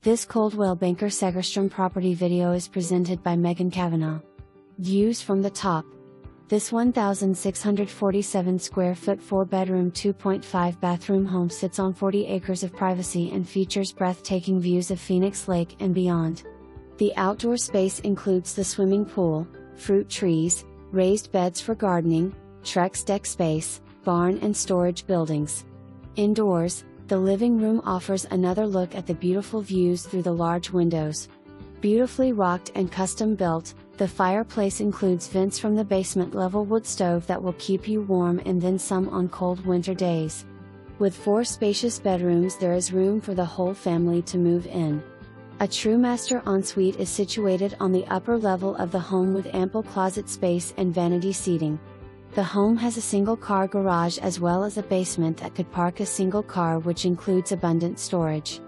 This Coldwell Banker Segerstrom property video is presented by Megan Kavanagh. Views from the top. This 1,647 square foot 4-bedroom 2.5 bathroom home sits on 40 acres of privacy and features breathtaking views of Phoenix Lake and beyond. The outdoor space includes the swimming pool, fruit trees, raised beds for gardening, Trex Deck space, barn and storage buildings. Indoors, the living room offers another look at the beautiful views through the large windows. Beautifully rocked and custom built, the fireplace includes vents from the basement level wood stove that will keep you warm and then some on cold winter days. With 4 spacious bedrooms, there is room for the whole family to move in. A true master ensuite is situated on the upper level of the home with ample closet space and vanity seating. The home has a single-car garage as well as a basement that could park a single car, which includes abundant storage.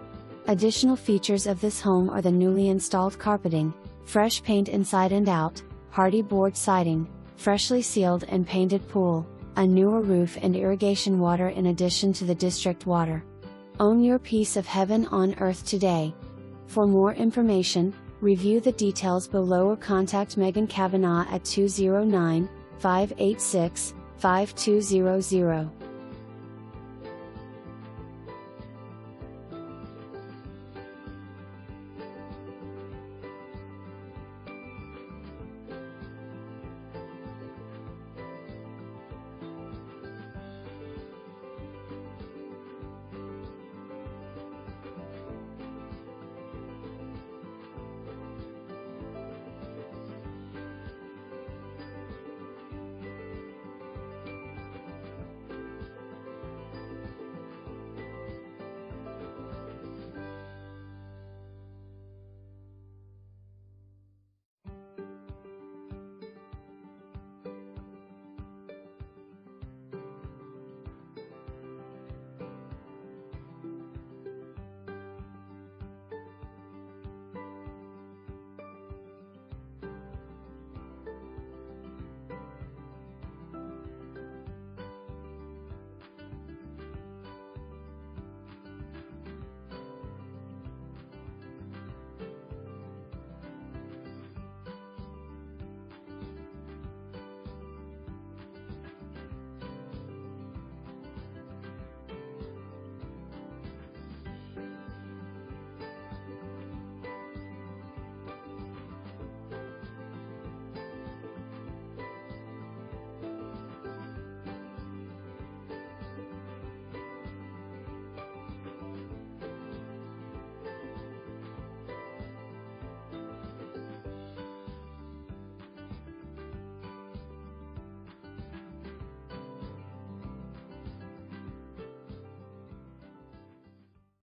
Additional features of this home are the newly installed carpeting, fresh paint inside and out, Hardie board siding, freshly sealed and painted pool, a newer roof and irrigation water in addition to the district water. Own your piece of heaven on earth today. For more information, review the details below or contact Megan Kavanagh at 209-586-5200.